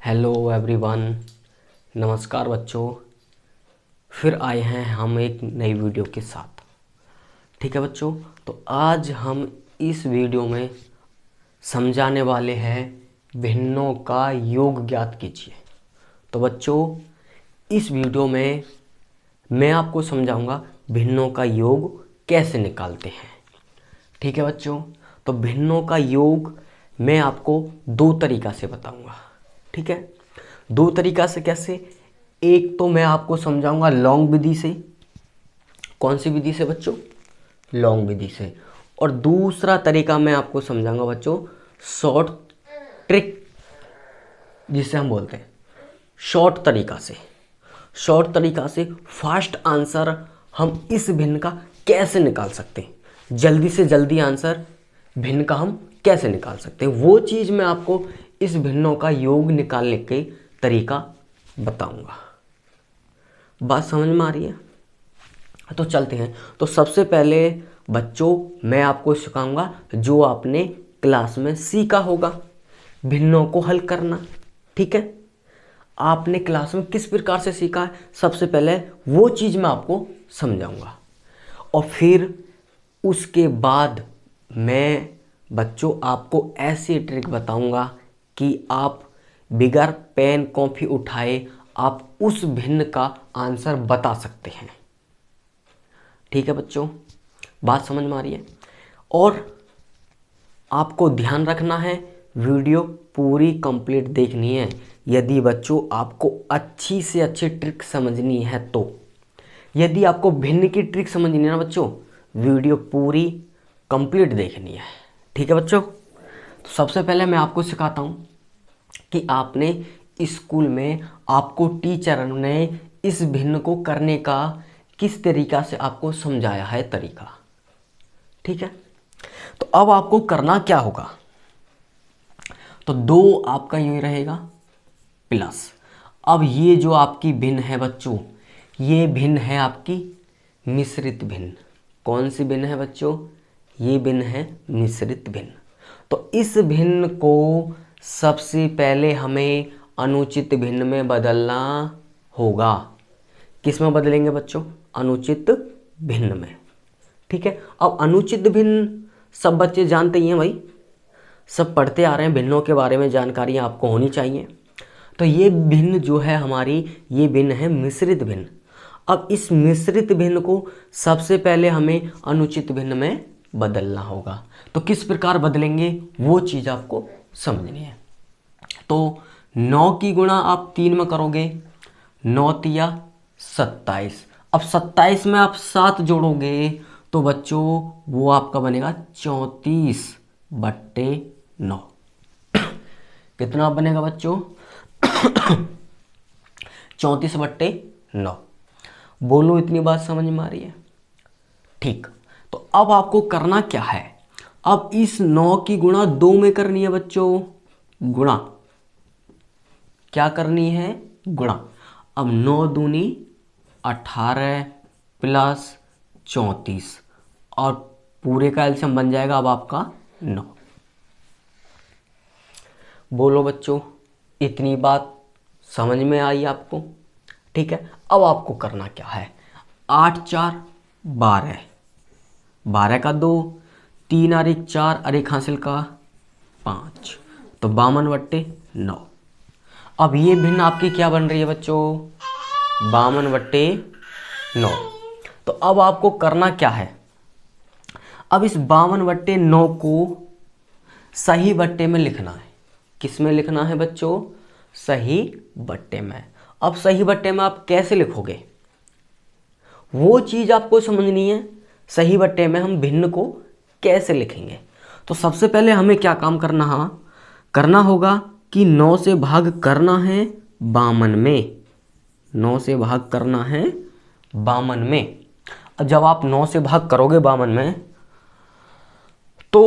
Hello everyone. नमस्कार बच्चों, फिर आए हैं हम एक नई वीडियो के साथ। ठीक है बच्चों, तो आज हम इस वीडियो में समझाने वाले हैं भिन्नों का योग ज्ञात कीजिए। तो बच्चों, इस वीडियो में मैं आपको समझाऊंगा भिन्नों का योग कैसे निकालते हैं। ठीक है बच्चों, तो भिन्नों का योग मैं आपको दो तरीक़ा से बताऊंगा। ठीक है, दो तरीक़ा से कैसे? एक तो मैं आपको समझाऊंगा लॉन्ग विधि से। कौन सी विधि से बच्चों? लॉन्ग विधि से। और दूसरा तरीका मैं आपको समझाऊंगा बच्चों शॉर्ट ट्रिक, जिसे हम बोलते हैं शॉर्ट तरीका से। शॉर्ट तरीका से फास्ट आंसर हम इस भिन्न का कैसे निकाल सकते हैं, जल्दी से जल्दी आंसर भिन्न का हम कैसे निकाल सकते हैं, वो चीज़ मैं आपको इस भिन्नों का योग निकालने के तरीका बताऊंगा। बात समझ में आ रही है? तो चलते हैं। तो सबसे पहले बच्चों मैं आपको सिखाऊंगा जो आपने क्लास में सीखा होगा, भिन्नों को हल करना। ठीक है, आपने क्लास में किस प्रकार से सीखा है, सबसे पहले वो चीज़ मैं आपको समझाऊंगा। और फिर उसके बाद मैं बच्चों आपको ऐसी ट्रिक बताऊंगा कि आप बिगर पेन कॉपी उठाए आप उस भिन्न का आंसर बता सकते हैं। ठीक है बच्चों, बात समझ में आ रही है? और आपको ध्यान रखना है, वीडियो पूरी कंप्लीट देखनी है यदि बच्चों आपको अच्छी से अच्छी ट्रिक समझनी है तो। यदि आपको भिन्न की ट्रिक समझनी है ना बच्चों, वीडियो पूरी कंप्लीट देखनी है। ठीक है बच्चों, तो सबसे पहले मैं आपको सिखाता हूँ कि आपने स्कूल में आपको टीचर ने इस भिन्न को करने का किस तरीका से आपको समझाया है तरीका। ठीक है, तो अब आपको करना क्या होगा, तो दो आपका ये रहेगा प्लस। अब ये जो आपकी भिन्न है बच्चों, ये भिन्न है आपकी मिश्रित भिन्न। कौन सी भिन्न है बच्चों? ये भिन्न है मिश्रित भिन्न। तो इस भिन्न को सबसे पहले हमें अनुचित भिन्न में बदलना होगा। किस में बदलेंगे बच्चों? अनुचित भिन्न में। ठीक है, अब अनुचित भिन्न सब बच्चे जानते ही हैं भाई, सब पढ़ते आ रहे हैं, भिन्नों के बारे में जानकारी आपको होनी चाहिए। तो ये भिन्न जो है हमारी, ये भिन्न है मिश्रित भिन्न। अब इस मिश्रित भिन्न को सबसे पहले हमें अनुचित भिन्न में बदलना होगा। तो किस प्रकार बदलेंगे वो चीज़ आपको समझनी है। तो 9 की गुणा आप 3 में करोगे, 9 तिया 27। अब 27 में आप 7 जोड़ोगे तो बच्चों वो आपका बनेगा 34/9। कितना बनेगा बच्चों? 34/9। बोलो, इतनी बात समझ में आ रही है? ठीक, तो अब आपको करना क्या है, अब इस 9 की गुणा 2 में करनी है बच्चों। गुणा क्या करनी है? गुणा। अब 9 दूनी 18 प्लस 34 और पूरे का एलसीएम बन जाएगा अब आपका 9। बोलो बच्चों, इतनी बात समझ में आई आपको? ठीक है, अब आपको करना क्या है, 8 4 12, 12 का 2, 3 और 1 4 और 1 हासिल का 5, तो 52/9। अब ये भिन्न आपकी क्या बन रही है बच्चों? 52/9। तो अब आपको करना क्या है, अब इस 52/9 को सही बट्टे में लिखना है। किस में लिखना है बच्चों? सही बट्टे में। अब सही बट्टे में आप कैसे लिखोगे वो चीज़ आपको समझनी है। सही बट्टे में हम भिन्न को कैसे लिखेंगे, तो सबसे पहले हमें क्या काम करना होगा कि 9 से भाग करना है 52 में। 9 से भाग करना है 52 में। अब जब आप 9 से भाग करोगे 52 में तो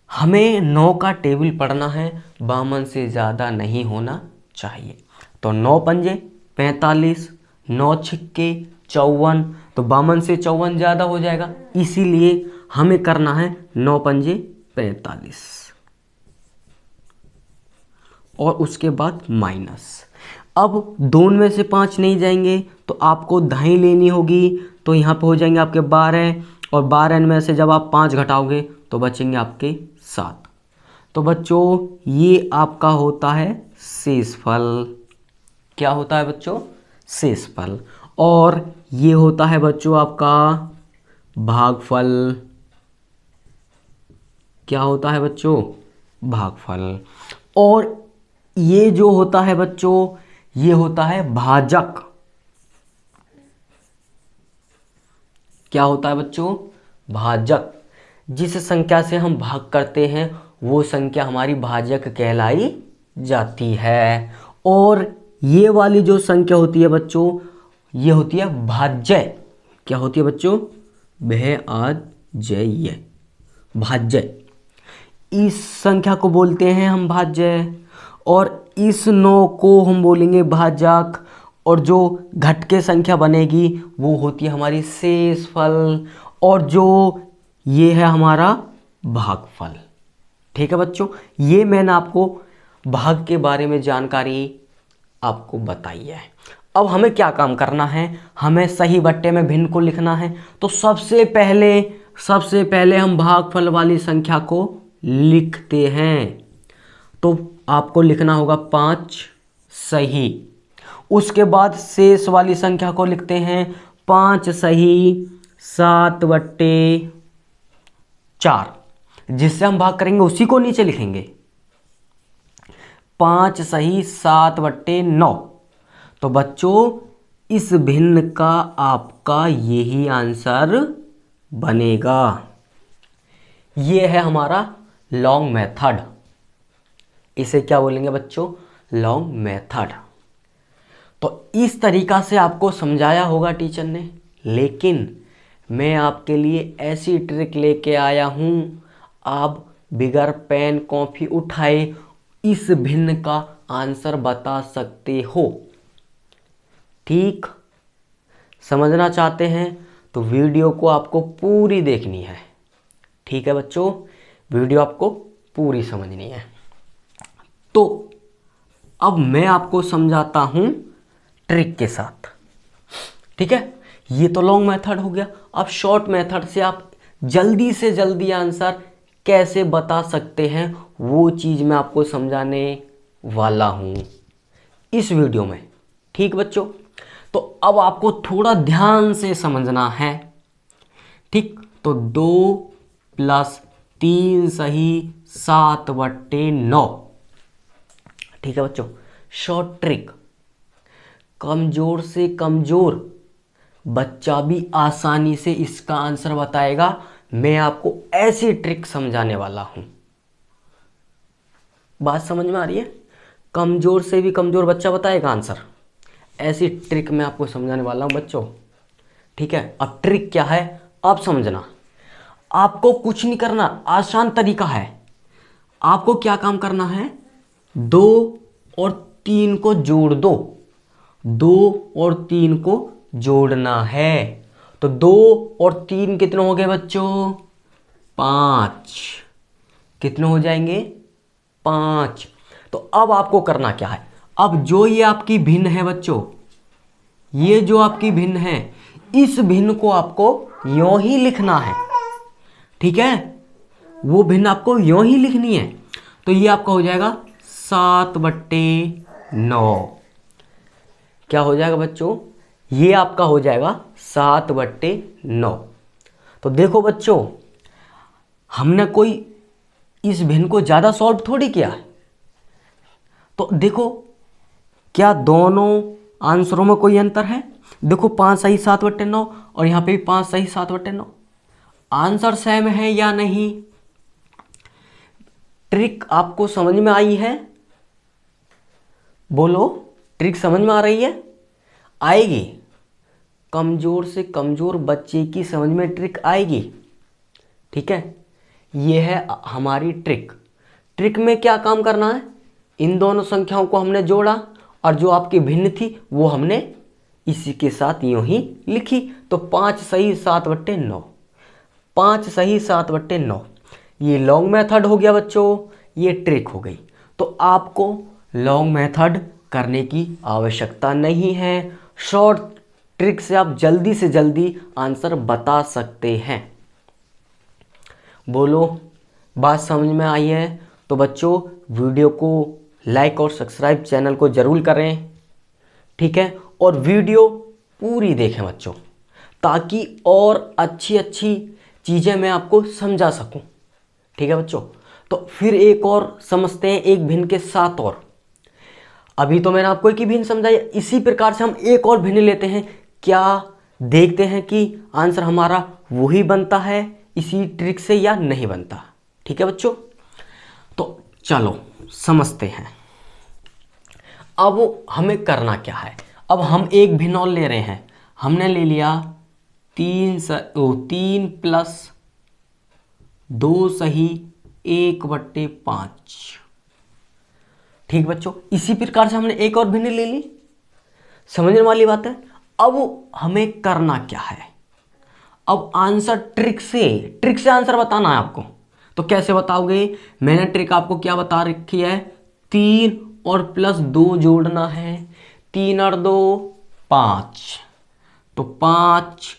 हमें 9 का टेबल पढ़ना है, 52 से ज़्यादा नहीं होना चाहिए। तो 9 पंजे 45, 9 छिक्के 54, तो 52 से 54 ज़्यादा हो जाएगा, इसीलिए हमें करना है 9 पंजे 45। और उसके बाद माइनस। अब दोनों में से 5 नहीं जाएंगे तो आपको दाएं लेनी होगी, तो यहाँ पे हो जाएंगे आपके 12 और 12 में से जब आप 5 घटाओगे तो बचेंगे आपके 7। तो बच्चों ये आपका होता है शेषफल। क्या होता है बच्चों? शेषफल। और ये होता है बच्चों आपका भागफल। क्या होता है बच्चों? भागफल। और ये जो होता है बच्चों ये होता है भाजक। क्या होता है बच्चों? भाजक। जिस संख्या से हम भाग करते हैं वो संख्या हमारी भाजक कहलाई जाती है। और ये वाली जो संख्या होती है बच्चों ये होती है भाज्य। क्या होती है बच्चों? भाज्य। भाज्य। इस संख्या को बोलते हैं हम भाज्य और इस 9 को हम बोलेंगे भाजक। और जो घट के संख्या बनेगी वो होती है हमारी शेषफल और जो ये है हमारा भागफल। ठीक है बच्चों, ये मैंने आपको भाग के बारे में जानकारी आपको बताई है। अब हमें क्या काम करना है? हमें सही बट्टे में भिन्न को लिखना है। तो सबसे पहले हम भागफल वाली संख्या को लिखते हैं। तो आपको लिखना होगा 5 सही। उसके बाद शेष वाली संख्या को लिखते हैं 5 सही 7/4। जिससे हम भाग करेंगे उसी को नीचे लिखेंगे। 5 सही 7/9। तो बच्चों इस भिन्न का आपका यही आंसर बनेगा। ये है हमारा लॉन्ग मेथड। इसे क्या बोलेंगे बच्चों? Long method. तो इस तरीका से आपको समझाया होगा टीचर ने, लेकिन मैं आपके लिए ऐसी ट्रिक लेके आया हूं आप बिगर पेन कॉपी उठाए इस भिन्न का आंसर बता सकते हो। ठीक, समझना चाहते हैं तो वीडियो को आपको पूरी देखनी है। ठीक है बच्चों, वीडियो आपको पूरी समझनी है। तो अब मैं आपको समझाता हूं ट्रिक के साथ। ठीक है, ये तो लॉन्ग मेथड हो गया। अब शॉर्ट मेथड से आप जल्दी से जल्दी आंसर कैसे बता सकते हैं वो चीज़ मैं आपको समझाने वाला हूं इस वीडियो में। ठीक बच्चों, तो अब आपको थोड़ा ध्यान से समझना है। ठीक, तो 2 + 3 सही 7/9। ठीक है बच्चों, शॉर्ट ट्रिक। कमजोर से कमजोर बच्चा भी आसानी से इसका आंसर बताएगा। मैं आपको ऐसी ट्रिक समझाने वाला हूं। बात समझ में आ रही है? कमजोर से भी कमजोर बच्चा बताएगा आंसर। ऐसी ट्रिक मैं आपको समझाने वाला हूं बच्चों। ठीक है, अब ट्रिक क्या है आप समझना। आपको कुछ नहीं करना, आसान तरीका है। आपको क्या काम करना है? 2 और 3 को जोड़ दो। 2 और 3 को जोड़ना है। तो 2 और 3 कितने हो गए बच्चों? 5। कितने हो जाएंगे? 5। तो अब आपको करना क्या है? अब जो ये आपकी भिन्न है बच्चों, ये जो आपकी भिन्न है, इस भिन्न को आपको यूं ही लिखना है। ठीक है, वो भिन्न आपको यूं ही लिखनी है। तो ये आपका हो जाएगा 7/9। क्या हो जाएगा बच्चों? ये आपका हो जाएगा 7/9। तो देखो बच्चों, हमने कोई इस भिन्न को ज़्यादा सॉल्व थोड़ी किया है। तो देखो, क्या दोनों आंसरों में कोई अंतर है? देखो 5 सही 7/9 और यहाँ पे भी 5 सही 7/9। आंसर सेम है या नहीं? ट्रिक आपको समझ में आई है? बोलो, ट्रिक समझ में आ रही है? आएगी। कमजोर से कमजोर बच्चे की समझ में ट्रिक आएगी। ठीक है, ये है हमारी ट्रिक। ट्रिक में क्या काम करना है? इन दोनों संख्याओं को हमने जोड़ा और जो आपकी भिन्न थी वो हमने इसी के साथ यूं ही लिखी। तो 5 सही 7/9। 5 सही 7/9 ये लॉन्ग मेथड हो गया बच्चों, ये ट्रिक हो गई। तो आपको लॉन्ग मेथड करने की आवश्यकता नहीं है। शॉर्ट ट्रिक से आप जल्दी से जल्दी आंसर बता सकते हैं। बोलो, बात समझ में आई है? तो बच्चों वीडियो को लाइक और सब्सक्राइब चैनल को ज़रूर करें, ठीक है। और वीडियो पूरी देखें बच्चों, ताकि और अच्छी अच्छी चीज़ें मैं आपको समझा सकूं, ठीक है बच्चों। तो फिर एक और समझते हैं एक भिन्न के साथ और। अभी तो मैंने आपको एक ही भिन्न समझाया, इसी प्रकार से हम एक और भिन्न लेते हैं। क्या देखते हैं कि आंसर हमारा वही बनता है इसी ट्रिक से या नहीं बनता, ठीक है बच्चों। तो चलो समझते हैं। अब हमें करना क्या है, अब हम एक भिन्न और ले रहे हैं। हमने ले लिया 3 प्लस 2 सही 1/5, ठीक बच्चों। इसी प्रकार से हमने एक और भिन्न ले ली, समझने वाली बात है। अब हमें करना क्या है, अब आंसर ट्रिक से आंसर बताना है आपको। तो कैसे बताओगे? मैंने ट्रिक आपको क्या बता रखी है, 3 और प्लस 2 जोड़ना है। 3 और 2 5, तो 5।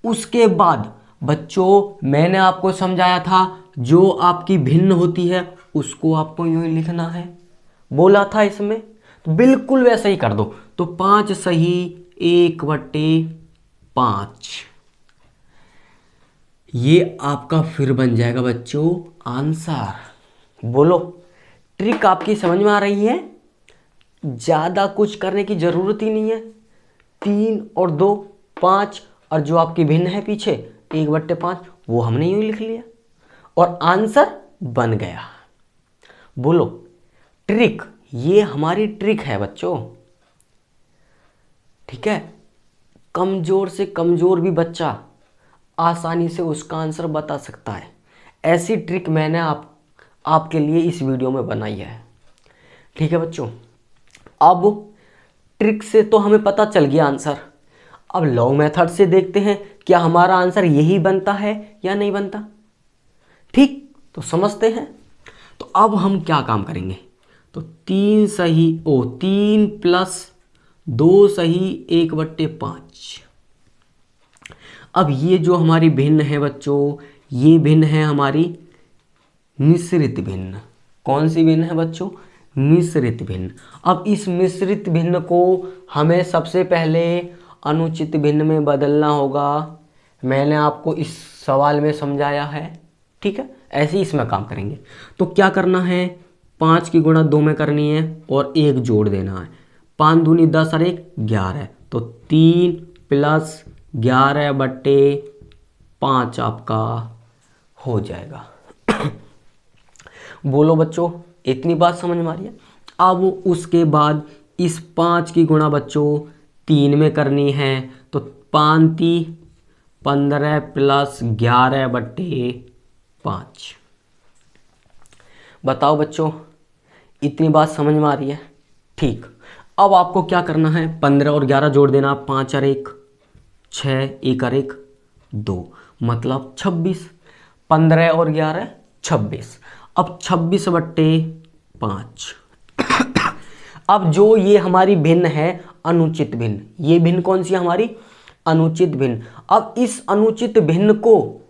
उसके बाद बच्चों मैंने आपको समझाया था जो आपकी भिन्न होती है उसको आपको यूं ही लिखना है, बोला था इसमें। तो बिल्कुल वैसा ही कर दो। तो 5 सही 1/5, ये आपका फिर बन जाएगा बच्चों आंसर। बोलो, ट्रिक आपकी समझ में आ रही है? ज़्यादा कुछ करने की ज़रूरत ही नहीं है। 3 और 2 5, और जो आपकी भिन्न है पीछे 1/5, वो हमने यूँ लिख लिया और आंसर बन गया। बोलो, ट्रिक, ये हमारी ट्रिक है बच्चों, ठीक है। कमज़ोर से कमज़ोर भी बच्चा आसानी से उसका आंसर बता सकता है। ऐसी ट्रिक मैंने आपके लिए इस वीडियो में बनाई है, ठीक है बच्चों। अब ट्रिक से तो हमें पता चल गया आंसर। अब लॉन्ग मेथड से देखते हैं क्या हमारा आंसर यही बनता है या नहीं बनता, ठीक। तो समझते हैं। तो अब हम क्या काम करेंगे, तो 3 प्लस 2 सही 1/5। अब ये जो हमारी भिन्न है बच्चों, ये भिन्न है हमारी मिश्रित भिन्न। कौन सी भिन्न है बच्चों? मिश्रित भिन्न। अब इस मिश्रित भिन्न को हमें सबसे पहले अनुचित भिन्न में बदलना होगा। मैंने आपको इस सवाल में समझाया है, ठीक है। ऐसे ही इसमें काम करेंगे। तो क्या करना है, 5 की गुणा 2 में करनी है और 1 जोड़ देना है। 5 दूनी 10 और 1 11, तो 3 प्लस 11/5 आपका हो जाएगा। बोलो बच्चों, इतनी बात समझ में आ रही है? अब उसके बाद इस 5 की गुणा बच्चों 3 में करनी है। तो 5 15 प्लस 11/5। बताओ बच्चों, इतनी बात समझ में आ रही है? ठीक। अब आपको क्या करना है, 15 और 11 जोड़ देना। 5 और 1 6, 1 और 1 2, मतलब 26। 15 और 11 26। अब 26/5। अब जो ये हमारी भिन्न है अनुचित भिन्न, ये भिन्न कौन सी हमारी? अनुचित भिन्न। अब इस अनुचित भिन्न को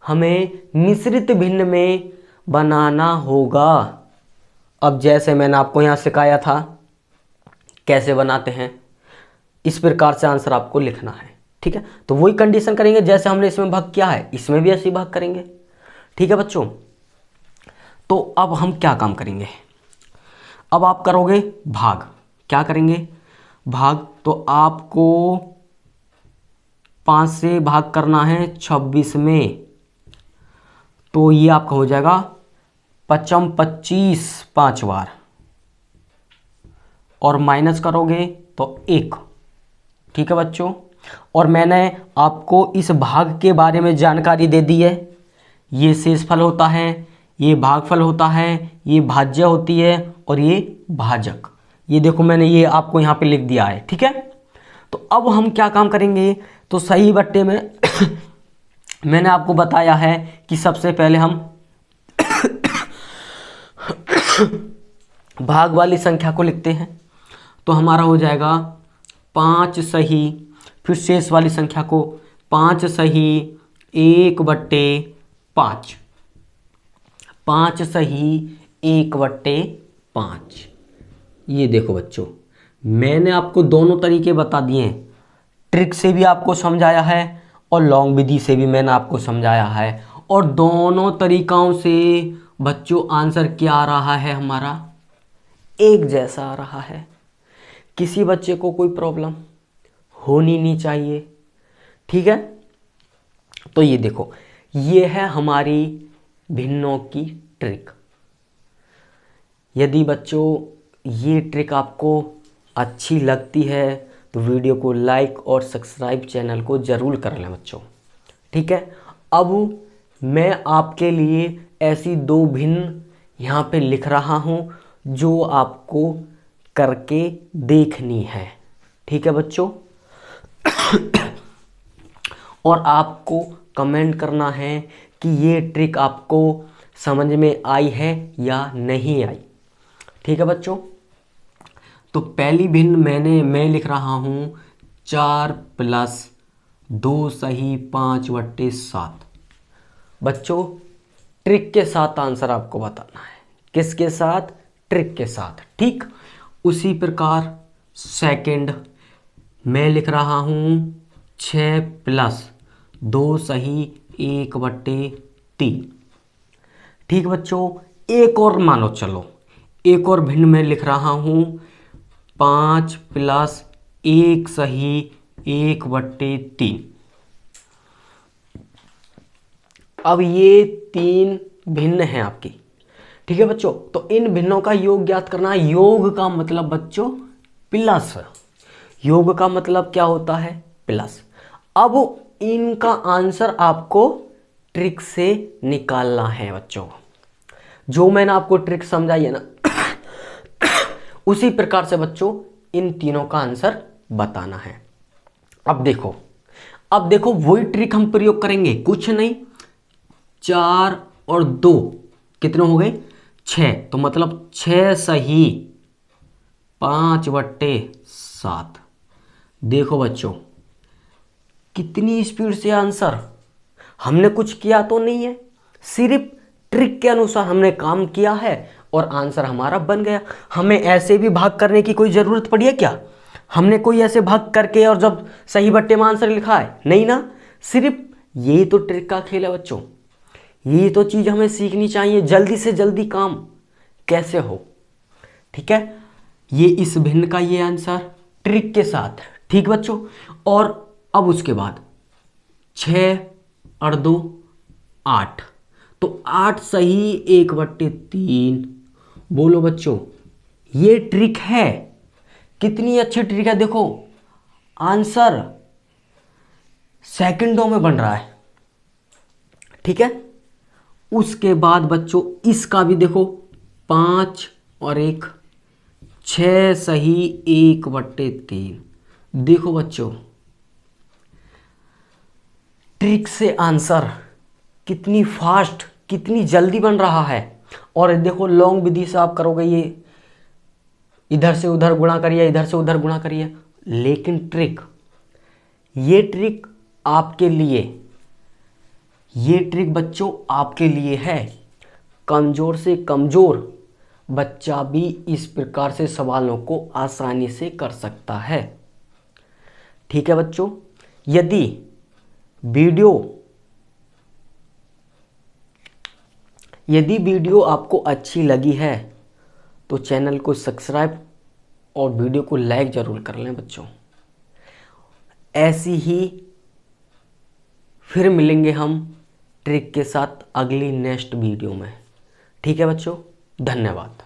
हमें मिश्रित भिन्न में बनाना होगा। अब जैसे मैंने आपको यहाँ सिखाया था कैसे बनाते हैं, इस प्रकार से आंसर आपको लिखना है, ठीक है। तो वही कंडीशन करेंगे जैसे हमने इसमें भाग किया है, इसमें भी ऐसे ही भाग करेंगे, ठीक है बच्चों। तो अब हम क्या काम करेंगे, अब आप करोगे भाग। क्या करेंगे? भाग। तो आपको 5 से भाग करना है 26 में, तो ये आपका हो जाएगा 5 25 5 बार, और माइनस करोगे तो 1, ठीक है बच्चों। और मैंने आपको इस भाग के बारे में जानकारी दे दी है। ये शेषफल होता है, ये भागफल होता है, ये भाज्य होती है और ये भाजक। ये देखो मैंने ये आपको यहाँ पे लिख दिया है, ठीक है। तो अब हम क्या काम करेंगे, तो सही बट्टे में मैंने आपको बताया है कि सबसे पहले हम भाग वाली संख्या को लिखते हैं तो हमारा हो जाएगा 5 सही, फिर शेष वाली संख्या को 5 सही 1/5, 5 सही 1/5। ये देखो बच्चों, मैंने आपको दोनों तरीके बता दिए हैं, ट्रिक से भी आपको समझाया है और लॉन्ग विधि से भी मैंने आपको समझाया है, और दोनों तरीकों से बच्चों आंसर क्या आ रहा है हमारा, एक जैसा आ रहा है। किसी बच्चे को कोई प्रॉब्लम होनी नहीं चाहिए, ठीक है। तो ये देखो, ये है हमारी भिन्नों की ट्रिक। यदि बच्चों ये ट्रिक आपको अच्छी लगती है तो वीडियो को लाइक और सब्सक्राइब चैनल को ज़रूर कर लें बच्चों, ठीक है। अब मैं आपके लिए ऐसी 2 भिन्न यहाँ पे लिख रहा हूँ जो आपको करके देखनी है, ठीक है बच्चों। और आपको कमेंट करना है कि ये ट्रिक आपको समझ में आई है या नहीं आई, ठीक है बच्चों। तो पहली भिन्न मैं लिख रहा हूँ 4 + 2 सही 5/7। बच्चों ट्रिक के साथ आंसर आपको बताना है, किसके साथ, ट्रिक के साथ, ठीक। उसी प्रकार सेकंड मैं लिख रहा हूँ 6 + 2 सही 1/3, ठीक बच्चों। एक और मानो, चलो एक और भिन्न मैं लिख रहा हूँ 5 + 1 सही 1/3। अब ये 3 भिन्न हैं आपकी, ठीक है बच्चों। तो इन भिन्नों का योग ज्ञात करना है। योग का मतलब बच्चों प्लस, योग का मतलब क्या होता है, प्लस। अब इनका आंसर आपको ट्रिक से निकालना है बच्चों। जो मैंने आपको ट्रिक समझाई है ना, उसी प्रकार से बच्चों इन तीनों का आंसर बताना है। अब देखो वही ट्रिक हम प्रयोग करेंगे, कुछ नहीं, 4 और 2 कितने हो गए, 6, तो मतलब 6 सही 5/7। देखो बच्चों कितनी स्पीड से आंसर, हमने कुछ किया तो नहीं है, सिर्फ ट्रिक के अनुसार हमने काम किया है और आंसर हमारा बन गया। हमें ऐसे भी भाग करने की कोई ज़रूरत पड़ी है क्या, हमने कोई ऐसे भाग करके और जब सही बट्टे में आंसर लिखा है, नहीं ना। सिर्फ यही तो ट्रिक का खेल है बच्चों, यही तो चीज़ हमें सीखनी चाहिए, जल्दी से जल्दी काम कैसे हो, ठीक है। ये इस भिन्न का ये आंसर ट्रिक के साथ, ठीक बच्चों। और अब उसके बाद 6 और 2 8, तो 8 सही 1/3। बोलो बच्चों ये ट्रिक है, कितनी अच्छी ट्रिक है। देखो आंसर सेकंडों में बन रहा है, ठीक है। उसके बाद बच्चों इसका भी देखो, 5 और 1, 6 सही 1/3। देखो बच्चों ट्रिक से आंसर कितनी फास्ट, कितनी जल्दी बन रहा है। और देखो लॉन्ग विधि से आप करोगे, ये इधर से उधर गुणा करिए, इधर से उधर गुणा करिए, लेकिन ट्रिक, ये ट्रिक आपके लिए, ये ट्रिक बच्चों आपके लिए है। कमज़ोर से कमज़ोर बच्चा भी इस प्रकार से सवालों को आसानी से कर सकता है, ठीक है बच्चों। यदि वीडियो आपको अच्छी लगी है तो चैनल को सब्सक्राइब और वीडियो को लाइक ज़रूर कर लें बच्चों। ऐसी ही फिर मिलेंगे हम ट्रिक के साथ अगली नेक्स्ट वीडियो में, ठीक है बच्चों। धन्यवाद।